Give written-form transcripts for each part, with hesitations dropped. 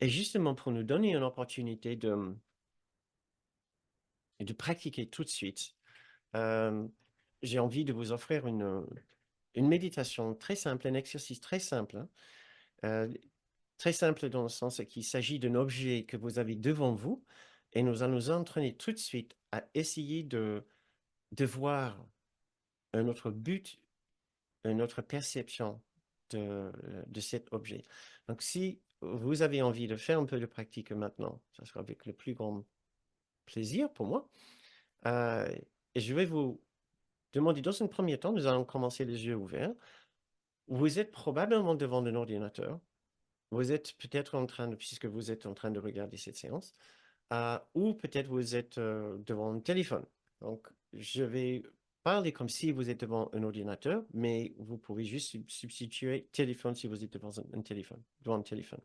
Et justement, pour nous donner une opportunité de pratiquer tout de suite, euh, j'ai envie de vous offrir une méditation très simple, un exercice très simple, hein. Euh, Très simple dans le sens qu'il s'agit d'un objet que vous avez devant vous et nous allons nous entraîner tout de suite à essayer de voir un autre but, une autre perception de cet objet. Donc, si vous avez envie de faire un peu de pratique maintenant, ça sera avec le plus grand plaisir pour moi. Euh, et je vais vous demander, dans un premier temps, nous allons commencer les yeux ouverts. Vous êtes probablement devant un ordinateur. Vous êtes peut-être en train de, puisque vous êtes en train de regarder cette séance, ou peut-être vous êtes devant un téléphone. Donc, je vais parler comme si vous êtes devant un ordinateur, mais vous pouvez juste substituer téléphone si vous êtes devant un téléphone, devant un téléphone.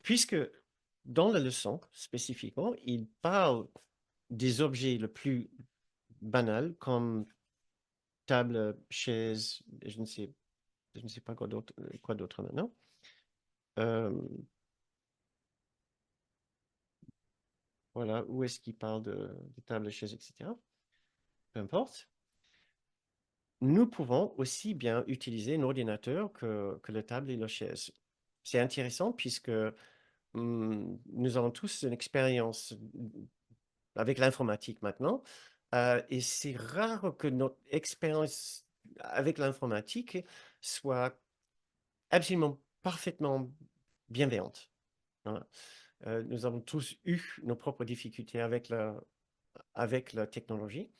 Puisque dans la leçon, spécifiquement, il parle des objets le plus banals, comme table, chaise, je ne sais pas quoi d'autre maintenant. Euh, voilà, où est-ce qu'il parle de table, chaise, etc. Peu importe. Nous pouvons aussi bien utiliser un ordinateur que la table et la chaise. C'est intéressant puisque nous avons tous une expérience avec l'informatique maintenant, et c'est rare que notre expérience avec l'informatique soit absolument parfaitement bienveillante. Voilà. Nous avons tous eu nos propres difficultés avec la technologie.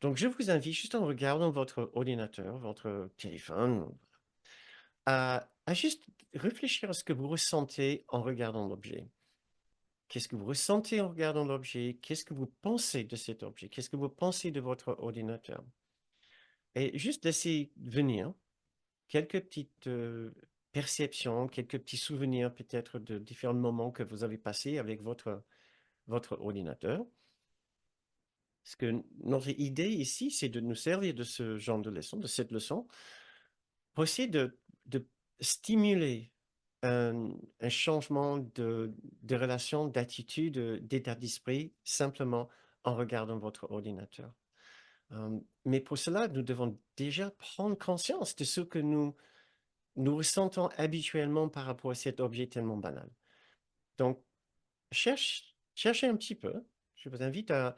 Donc, je vous invite, juste en regardant votre ordinateur, votre téléphone, à juste réfléchir à ce que vous ressentez en regardant l'objet. Qu'est-ce que vous ressentez en regardant l'objet? Qu'est-ce que vous pensez de cet objet? Qu'est-ce que vous pensez de votre ordinateur? Et juste laisser venir quelques petites perceptions, quelques petits souvenirs peut-être de différents moments que vous avez passés avec votre ordinateur. Parce que notre idée ici, c'est de nous servir de ce genre de leçon, de cette leçon, pour essayer de stimuler un changement de relation, d'attitude, d'état d'esprit, simplement en regardant votre ordinateur. Mais pour cela, nous devons déjà prendre conscience de ce que nous ressentons habituellement par rapport à cet objet tellement banal. Donc, cherchez un petit peu. Je vous invite à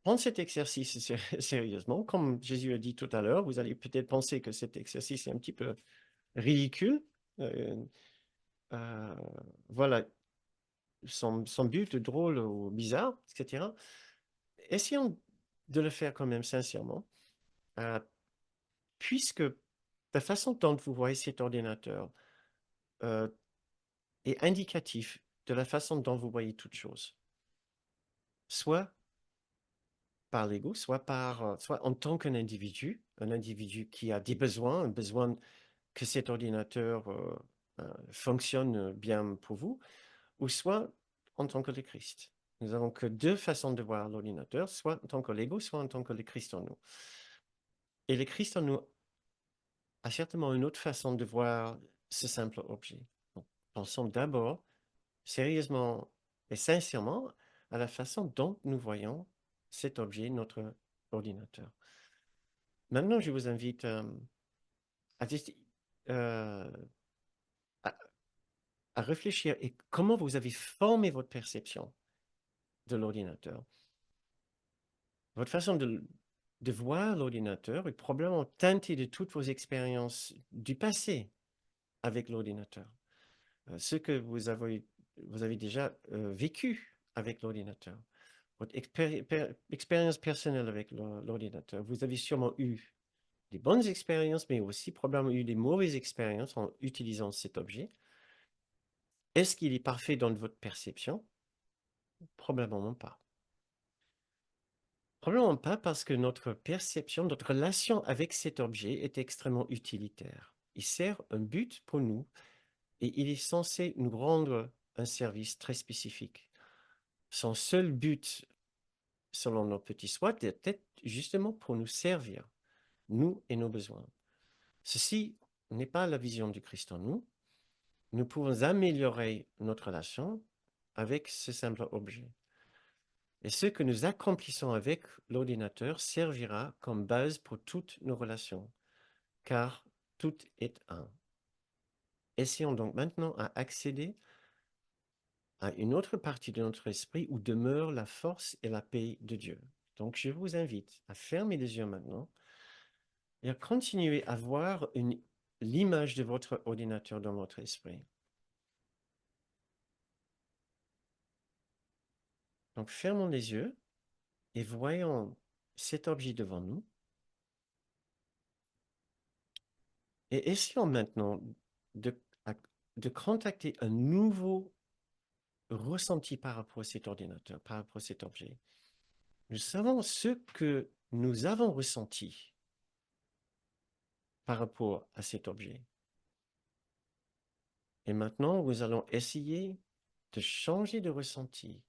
prendre cet exercice sérieusement. Comme Jésus a dit tout à l'heure, vous allez peut-être penser que cet exercice est un petit peu ridicule. Euh, euh, voilà, son but drôle ou bizarre, etc. Essayons de le faire quand même sincèrement, euh, puisque la façon dont vous voyez cet ordinateur euh, est indicatif de la façon dont vous voyez toute chose, soit par l'ego, soit en tant qu'un individu, un individu qui a des besoins, un besoin que cet ordinateur fonctionne bien pour vous, ou soit en tant que le Christ. Nous avons que deux façons de voir l'ordinateur, soit en tant que l'ego, soit en tant que le Christ en nous. Et le Christ en nous a certainement une autre façon de voir ce simple objet. Donc, pensons d'abord sérieusement et sincèrement à la façon dont nous voyons cet objet, notre ordinateur. Maintenant, je vous invite à, euh, à, à réfléchir et comment vous avez formé votre perception de l'ordinateur. Votre façon de voir l'ordinateur est probablement teintée de toutes vos expériences du passé avec l'ordinateur. Ce que vous avez déjà vécu avec l'ordinateur, votre expérience personnelle avec l'ordinateur. Vous avez sûrement eu des bonnes expériences, mais aussi probablement eu des mauvaises expériences en utilisant cet objet. Est-ce qu'il est parfait dans votre perception? Probablement pas. Probablement pas parce que notre perception, notre relation avec cet objet est extrêmement utilitaire. Il sert un but pour nous et il est censé nous rendre un service très spécifique. Son seul but, selon nos petits souhaits, est peut-être justement pour nous servir, nous et nos besoins. Ceci n'est pas la vision du Christ en nous, nous pouvons améliorer notre relation avec ce simple objet. Et ce que nous accomplissons avec l'ordinateur servira comme base pour toutes nos relations, car tout est un. Essayons donc maintenant à accéder à une autre partie de notre esprit où demeure la force et la paix de Dieu. Donc je vous invite à fermer les yeux maintenant et à continuer à voir l'image de votre ordinateur dans votre esprit. Donc fermons les yeux et voyons cet objet devant nous. Et essayons maintenant de, de contacter un nouveau ressenti par rapport à cet ordinateur, par rapport à cet objet. Nous savons ce que nous avons ressenti par rapport à cet objet. Et maintenant, nous allons essayer de changer de ressenti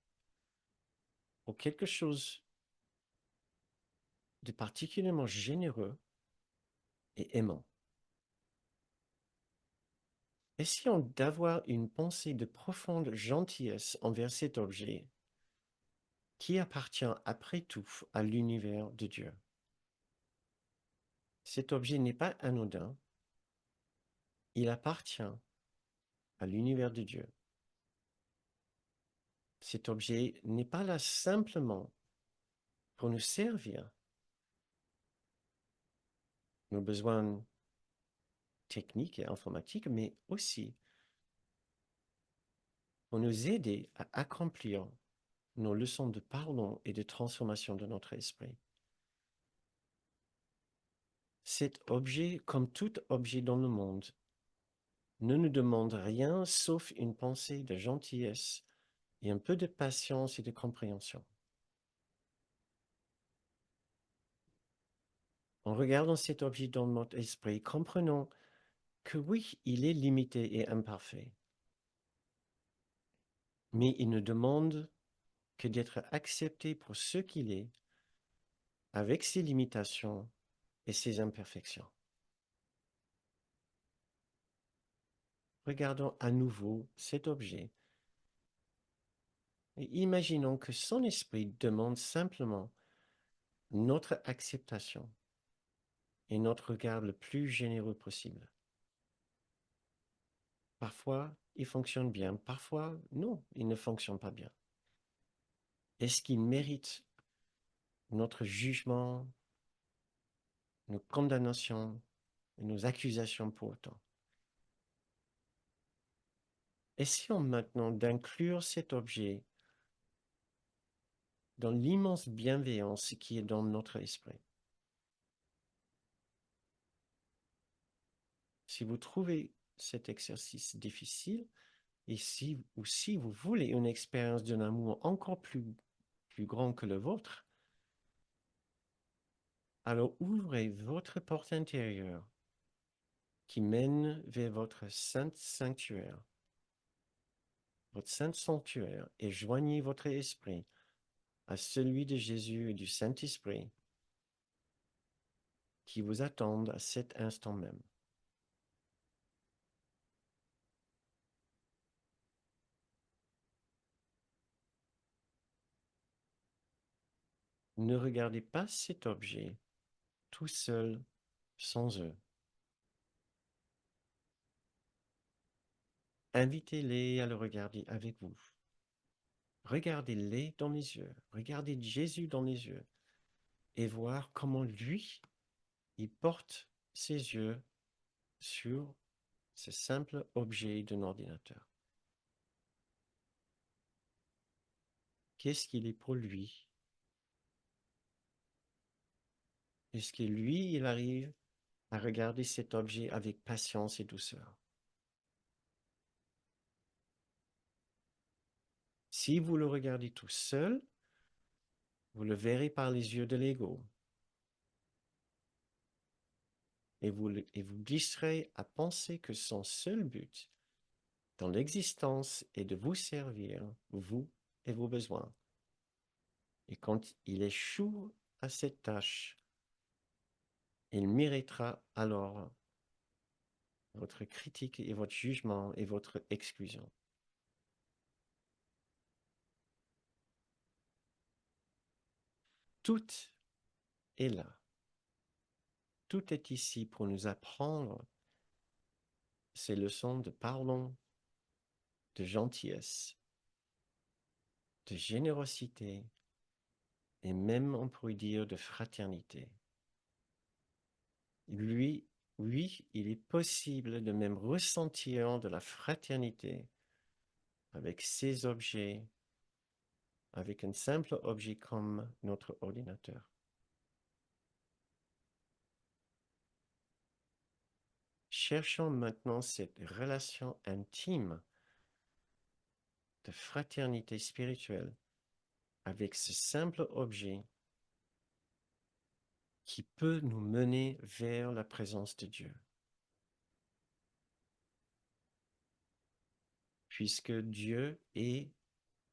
pour quelque chose de particulièrement généreux et aimant. Essayons d'avoir une pensée de profonde gentillesse envers cet objet qui appartient après tout à l'univers de Dieu. Cet objet n'est pas anodin, il appartient à l'univers de Dieu. Cet objet n'est pas là simplement pour nous servir nos besoins techniques et informatiques, mais aussi pour nous aider à accomplir nos leçons de pardon et de transformation de notre esprit. Cet objet, comme tout objet dans le monde, ne nous demande rien sauf une pensée de gentillesse et un peu de patience et de compréhension. En regardant cet objet dans notre esprit, comprenons que oui, il est limité et imparfait, mais il ne demande que d'être accepté pour ce qu'il est, avec ses limitations et ses imperfections. Regardons à nouveau cet objet et imaginons que son esprit demande simplement notre acceptation et notre regard le plus généreux possible. Parfois, il fonctionne bien, parfois, non, il ne fonctionne pas bien. Est-ce qu'il mérite notre jugement, nos condamnations et nos accusations pour autant? Essayons maintenant d'inclure cet objet dans l'immense bienveillance qui est dans notre esprit. Si vous trouvez cet exercice difficile, et si vous voulez une expérience d'un amour encore plus grand que le vôtre, alors ouvrez votre porte intérieure qui mène vers votre saint sanctuaire, et joignez votre esprit à celui de Jésus et du Saint-Esprit qui vous attendent à cet instant même. Ne regardez pas cet objet tout seul, sans eux. Invitez-les à le regarder avec vous. Regardez-les dans les yeux. Regardez Jésus dans les yeux et voir comment lui, il porte ses yeux sur ce simple objet d'un ordinateur. Qu'est-ce qu'il est pour lui? Est-ce que lui, il arrive à regarder cet objet avec patience et douceur? Si vous le regardez tout seul, vous le verrez par les yeux de l'ego. Et vous glisserez à penser que son seul but dans l'existence est de vous servir, vous et vos besoins. Et quand il échoue à cette tâche, il méritera alors votre critique et votre jugement et votre exclusion. Tout est là. Tout est ici pour nous apprendre ces leçons de pardon, de gentillesse, de générosité et même, on pourrait dire, de fraternité. Lui, oui, il est possible de même ressentir de la fraternité avec ces objets, avec un simple objet comme notre ordinateur. Cherchons maintenant cette relation intime de fraternité spirituelle avec ce simple objet qui peut nous mener vers la présence de Dieu. Puisque Dieu est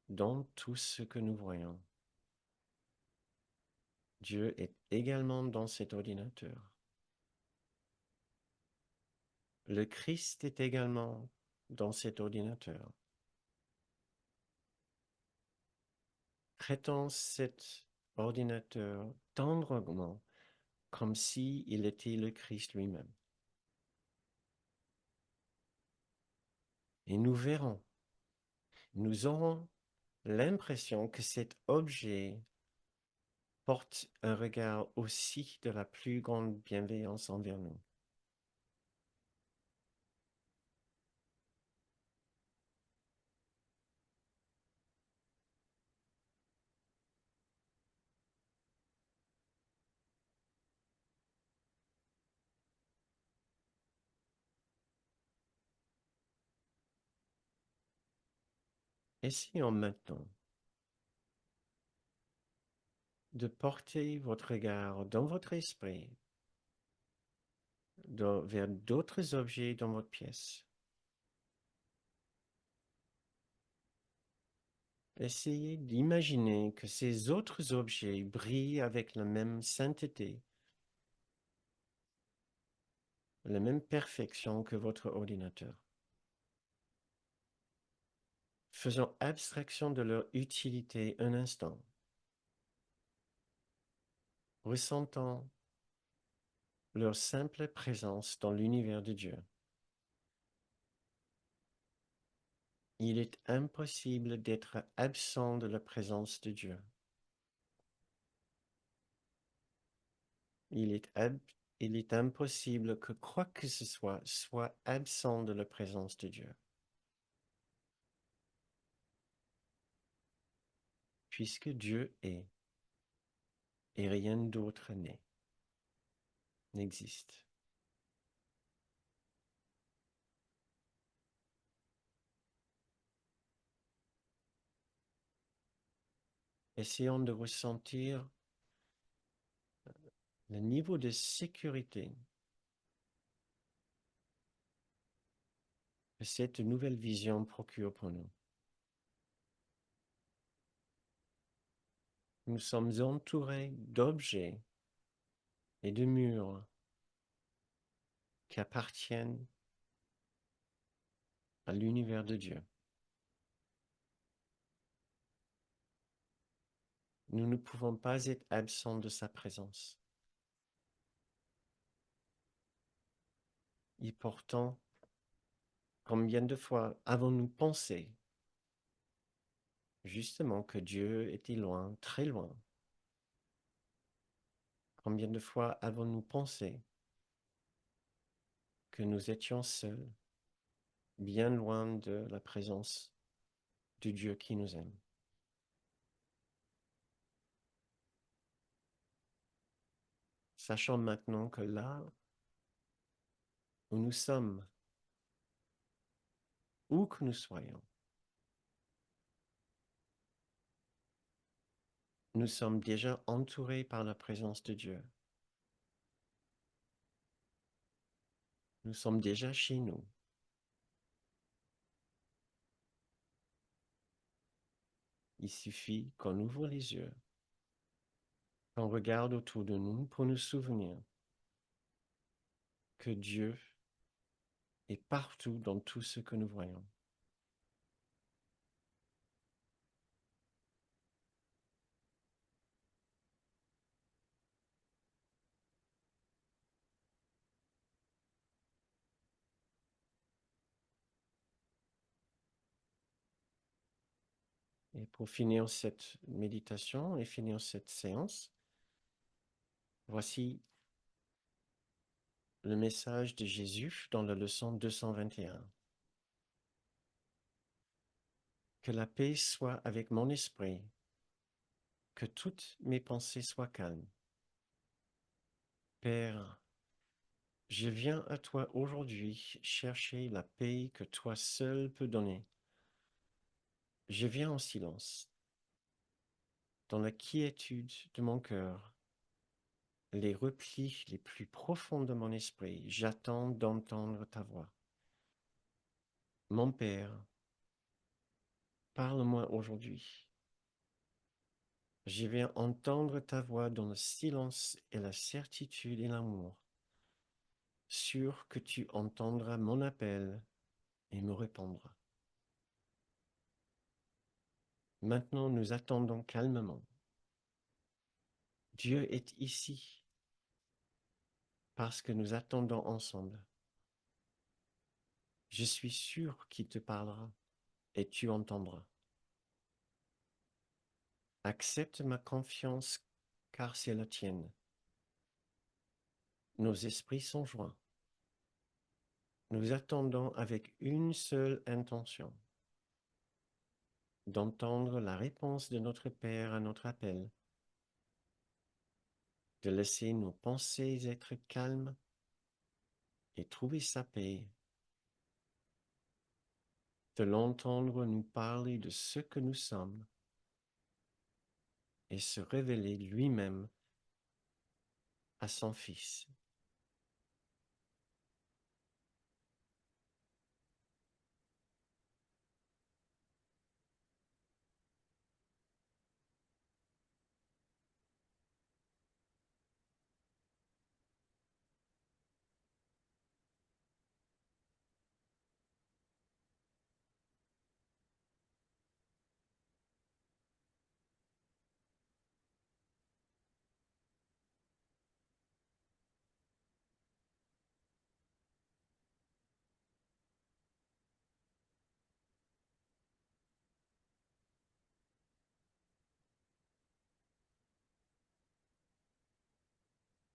dans tout ce que nous voyons. Dieu est également dans cet ordinateur. Le Christ est également dans cet ordinateur. Traitons cet ordinateur tendrement comme s'il était le Christ lui-même. Et nous verrons, nous aurons l'impression que cet objet porte un regard aussi de la plus grande bienveillance envers nous. Essayons maintenant de porter votre regard dans votre esprit vers d'autres objets dans votre pièce. Essayez d'imaginer que ces autres objets brillent avec la même sainteté, la même perfection que votre ordinateur. Faisons abstraction de leur utilité un instant. Ressentons leur simple présence dans l'univers de Dieu. Il est impossible d'être absent de la présence de Dieu. Il est impossible que quoi que ce soit absent de la présence de Dieu. Puisque Dieu est, et rien d'autre n'existe. Essayons de ressentir le niveau de sécurité que cette nouvelle vision procure pour nous. Nous sommes entourés d'objets et de murs qui appartiennent à l'univers de Dieu. Nous ne pouvons pas être absents de sa présence. Et pourtant, combien de fois avons-nous pensé justement que Dieu était loin, très loin? Combien de fois avons-nous pensé que nous étions seuls, bien loin de la présence de Dieu qui nous aime? Sachons maintenant que là où nous sommes, où que nous soyons, nous sommes déjà entourés par la présence de Dieu. Nous sommes déjà chez nous. Il suffit qu'on ouvre les yeux, qu'on regarde autour de nous pour nous souvenir que Dieu et partout dans tout ce que nous voyons. Et pour finir cette méditation et finir cette séance, voici le message de Jésus dans la leçon 221. Que la paix soit avec mon esprit, que toutes mes pensées soient calmes. Père, je viens à toi aujourd'hui chercher la paix que toi seul peux donner. Je viens en silence, dans la quiétude de mon cœur, les replis les plus profonds de mon esprit, j'attends d'entendre ta voix. Mon Père, parle-moi aujourd'hui. Je viens entendre ta voix dans le silence et la certitude et l'amour, sûr que tu entendras mon appel et me répondras. Maintenant, nous attendons calmement. Dieu est ici parce que nous attendons ensemble. Je suis sûr qu'il te parlera et tu entendras. Accepte ma confiance car c'est la tienne. Nos esprits sont joints. Nous attendons avec une seule intention, d'entendre la réponse de notre Père à notre appel, de laisser nos pensées être calmes et trouver sa paix, de l'entendre nous parler de ce que nous sommes et se révéler lui-même à son Fils.